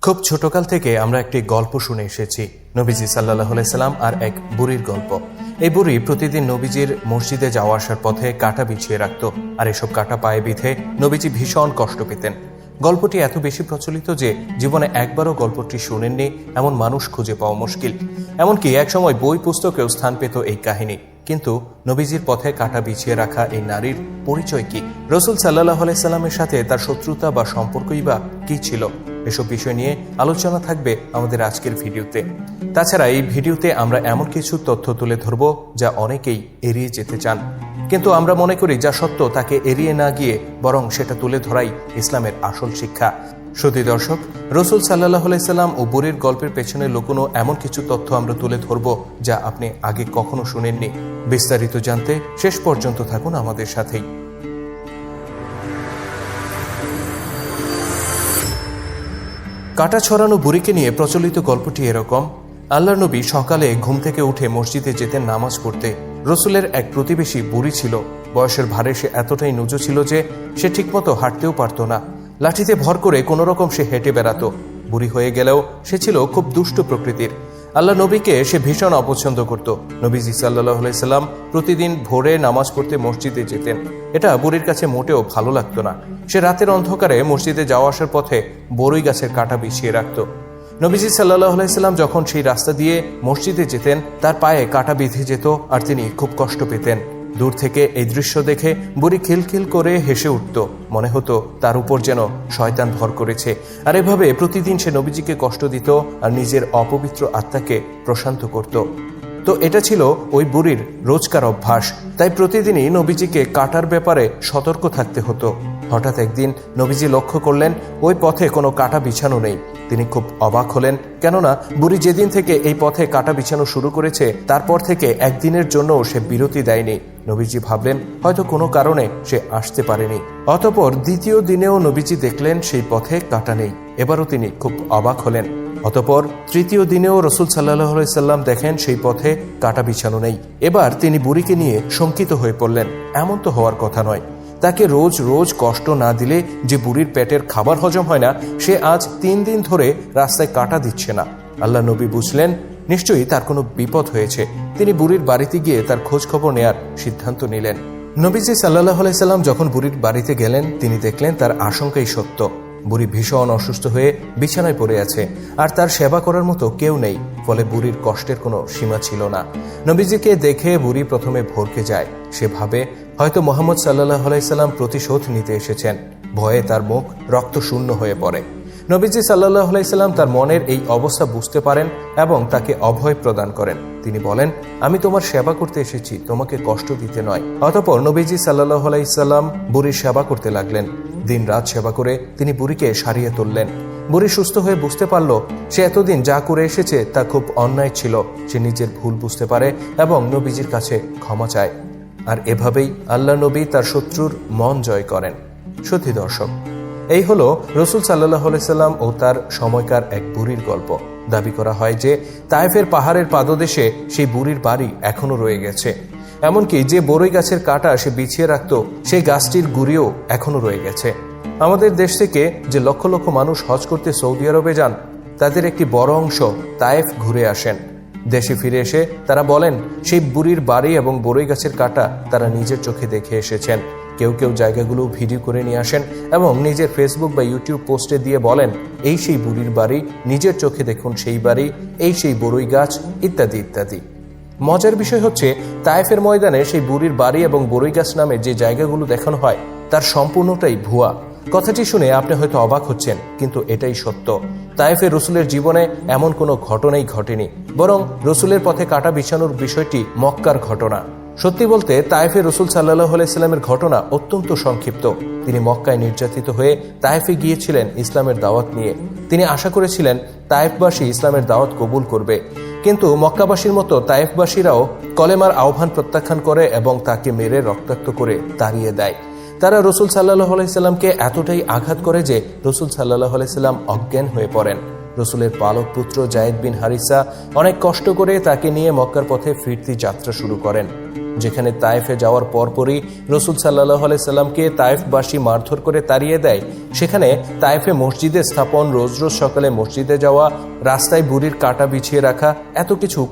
খুব ছোটকাল থেকে আমরা একটি গল্প শুনে এসেছি, নবীজি সাল্লাল্লাহু আলাইহি সাল্লাম আর এক বুড়ির গল্প। এই বুড়ি প্রতিদিন নবীজির মসজিদে যাওয়া আসার পথে কাঁটা বিছিয়ে রাখত, আর এসব কাঁটা পায়ে বিঁধে নবীজি ভীষণ কষ্ট পেতেন। গল্পটি এত বেশি প্রচলিত যে জীবনে একবারও গল্পটি শুনেননি এমন মানুষ খুঁজে পাওয়া মুশকিল। এমনকি একসময় বই পুস্তকেও স্থান পেত এই কাহিনী। কিন্তু নবীজির পথে কাঁটা বিছিয়ে রাখা এই নারীর পরিচয় কি? রাসূল সাল্লাল্লাহু আলাইহি সাল্লামের সাথে তার শত্রুতা বা সম্পর্কই বা কি ছিল? এসব বিষয় নিয়ে আলোচনা থাকবে আমাদের আজকের ভিডিওতে। তাছাড়া এই ভিডিওতে আমরা এমন কিছু তথ্য তুলে ধরব যা অনেকেই এড়িয়ে যেতে চান, কিন্তু আমরা মনে করি যা সত্য তাকে এড়িয়ে না গিয়ে বরং সেটা তুলে ধরাই ইসলামের আসল শিক্ষা। শ্রোতা দর্শক, রাসূল সাল্লাল্লাহু আলাইহি সাল্লাম ও বুড়ির গল্পের পেছনে লুকোনো এমন কিছু তথ্য আমরা তুলে ধরব যা আপনি আগে কখনো শুনেননি। বিস্তারিত জানতে শেষ পর্যন্ত থাকুন আমাদের সাথেই। কাঁটা ছড়ানো বুড়িকে নিয়ে প্রচলিত গল্পটি এরকম। আল্লাহর নবী সকালে ঘুম থেকে উঠে মসজিদে যেতেন নামাজ পড়তে। রাসূলের এক প্রতিবেশী বুড়ি ছিল। বয়সের ভারে সে এতটাই নুজু ছিল যে সে ঠিকমতো হাঁটতেও পারত না। লাঠিতে ভর করে কোনো রকম সে হেঁটে বেড়াতো। বুড়ি হয়ে গেলেও সে ছিল খুব দুষ্ট প্রকৃতির। আল্লাহ নবীকে সে ভীষণ অপছন্দ করত। নবীজি সাল্লাল্লাহু আলাইহি সাল্লাম প্রতিদিন ভোরে নামাজ পড়তে মসজিদে যেতেন। এটা বুড়ির কাছে মোটেও ভালো লাগতো না। সে রাতের অন্ধকারে মসজিদে যাওয়া আসার পথে বড়ই গাছের কাঁটা বিছিয়ে রাখত। নবীজি সাল্লাল্লাহু আলাইহি সাল্লাম যখন সেই রাস্তা দিয়ে মসজিদে যেতেন তার পায়ে কাঁটা বিঁধে যেত আর তিনি খুব কষ্ট পেতেন। দূর থেকে এই দৃশ্য দেখে বুড়ি খিলখিল করে হেসে উঠত। মনে হতো তার উপর যেন শয়তান ভর করেছে। আর এভাবে প্রতিদিন সে নবীজিকে কষ্ট দিত আর নিজের অপবিত্র আত্মাকে প্রশান্ত করত। তো এটা ছিল ওই বুড়ির রোজকার অভ্যাস। তাই প্রতিদিনই নবীজিকে কাঁটার ব্যাপারে সতর্ক থাকতে হতো। হঠাৎ একদিন নবীজি লক্ষ্য করলেন ওই পথে কোনো কাঁটা বিছানো নেই। তিনি খুব অবাক হলেন, কেননা বুড়ি যেদিন থেকে এই পথে কাঁটা বিছানো শুরু করেছে তারপর থেকে একদিনের জন্য সে বিরতি দেয়নি। নবীজি ভাবলেন হয়তো কোনো কারণে সে আসতে পারেনি। অতঃপর দ্বিতীয় দিনেও নবীজি দেখলেন সেই পথে কাঁটা নেই। এবারও তিনি খুব অবাক হলেন। অতঃপর তৃতীয় দিনেও রাসূল সাল্লাল্লাহু আলাইহি সাল্লাম দেখেন সেই পথে কাঁটা বিছানো নেই। এবার তিনি বুড়িকে নিয়ে শঙ্কিত হয়ে পড়লেন। এমন তো হওয়ার কথা নয়। তাকে রোজ রোজ কষ্ট না দিলে যে বুড়ির পেটের খাবার হজম হয় না, সে আজ 3 দিন ধরে রাস্তায় কাঁটা দিচ্ছে না। আল্লাহ নবী বুঝলেন নিশ্চয়ই তার কোনো বিপদ হয়েছে। তিনি বুড়ির বাড়িতে গিয়ে তার খোঁজ খবর নেয়ার সিদ্ধান্ত নিলেন। নবীজি সাল্লাল্লাহু আলাইহি সাল্লাম যখন বুড়ির বাড়িতে গেলেন তিনি দেখলেন তার আশঙ্কাই সত্য। বুড়ি ভীষণ অসুস্থ হয়ে বিছানায় পড়ে আছে, আর তার সেবা করার মতো কেউ নেই। ফলে বুড়ির কষ্টের কোনো সীমা ছিল না। নবীজিকে দেখে বুড়ি প্রথমে ভরকে যায়। সে ভাবে হয়তো মুহাম্মদ সাল্লাল্লাহু আলাইহি সাল্লাম প্রতিশোধ নিতে এসেছেন। ভয়ে তার মুখ রক্ত শূন্য হয়ে পড়ে। নবীজি সাল্লাল্লাহু আলাইহি সাল্লাম তার মনের এই অবস্থা বুঝতে পারেন এবং তাকে অভয় প্রদান করেন। তিনি বলেন, আমি তোমার সেবা করতে এসেছি, তোমাকে কষ্ট দিতে নয়। অতঃপর নবীজি সাল্লাল্লাহু আলাইহি সাল্লাম বুড়ির সেবা করতে লাগলেন। দিন রাত সেবা করে তিনি বুড়িকে সারিয়ে তুললেন। বুড়ি সুস্থ হয়ে বুঝতে পারল সে এতদিন যা করে এসেছে তা খুব অন্যায় ছিল। সে নিজের ভুল বুঝতে পারে এবং নবীজির কাছে ক্ষমা চায়। আর এভাবেই আল্লাহ নবী তার শত্রুর মন জয় করেন। সত্যি দর্শক, এই হলো রাসূল সাল্লাল্লাহু আলাইহি সাল্লাম ও তার সময়কার এক বুড়ির গল্প। দাবি করা হয় যে তায়েফের পাহাড়ের পাদদেশে সেই বুড়ির বাড়ি এখনো রয়ে গেছে। এমনকি যে বড়ই গাছের কাঁটা সে বিছিয়ে রাখত সেই গাছটির গুঁড়িও এখনো রয়ে গেছে। আমাদের দেশ থেকে যে লক্ষ লক্ষ মানুষ হজ করতে সৌদি আরবে যান তাদের একটি বড় অংশ তায়েফ ঘুরে আসেন। দেশে ফিরে এসে তারা বলেন সেই বুড়ির বাড়ি এবং বড়ই গাছের কাঁটা তারা নিজের চোখে দেখে এসেছেন। কেউ কেউ জায়গাগুলো ভিডিও করে নিয়ে আসেন এবং নিজের ফেসবুক বা ইউটিউব পোস্টে দিয়ে বলেন এই সেই বুড়ির বাড়ি, নিজের চোখে দেখুন সেই বাড়ি, এই সেই বড়ই গাছ, ইত্যাদি ইত্যাদি। মজার বিষয় হচ্ছে তায়েফের ময়দানে সেই বুড়ির বাড়ি এবং বড়ই গাছ নামে যে জায়গাগুলো দেখানো হয় তার সম্পূর্ণটাই ভুয়া। কথাটি শুনে আপনি হয়তো অবাক হচ্ছেন, কিন্তু এটাই সত্য। তায়েফে রাসূলের জীবনে এমন কোনো ঘটনাই ঘটেনি, বরং রাসূলের পথে কাঁটা বিছানোর বিষয়টি মক্কার ঘটনা। সত্যি বলতে তায়েফে রাসূল সাল্লাল্লাহু আলাইহি সাল্লামের ঘটনা অত্যন্ত সংক্ষিপ্ত। তিনি মক্কায় নির্যাতিত হয়ে তায়েফে গিয়েছিলেন ইসলামের দাওয়াত নিয়ে। তিনি আশা করেছিলেন তায়েফবাসী ইসলামের দাওয়াত কবুল করবে, কিন্তু মক্কাবাসীর মতো তায়েফবাসীরাও কলেমার আহ্বান প্রত্যাখ্যান করে এবং তাকে মেরে রক্তাক্ত করে তাড়িয়ে দেয়। তারা রাসূল সাল্লাল্লাহু আলাইহি সাল্লামকে এতটাই আঘাত করে যে রাসূল সাল্লাল্লাহু আলাইহি সাল্লাম অজ্ঞান হয়ে পড়েন। রাসূলের পালক পুত্র যায়েদ বিন হারিসা অনেক কষ্ট করে তাকে নিয়ে মক্কার পথে ফিরতি যাত্রা শুরু করেন। যেখানে তায়েফে যাওয়ার পরপরই রসুল সাল্লাল্লাহু আলাইহি সাল্লামকে তায়েফবাসী মারধর করে তাড়িয়ে দেয়, সেখানে তায়েফে মসজিদে স্থাপন, রোজ রোজ সকালে মসজিদে যাওয়া, রাস্তায় বুড়ির কাঁটা বিছিয়ে রাখা, এত কিছু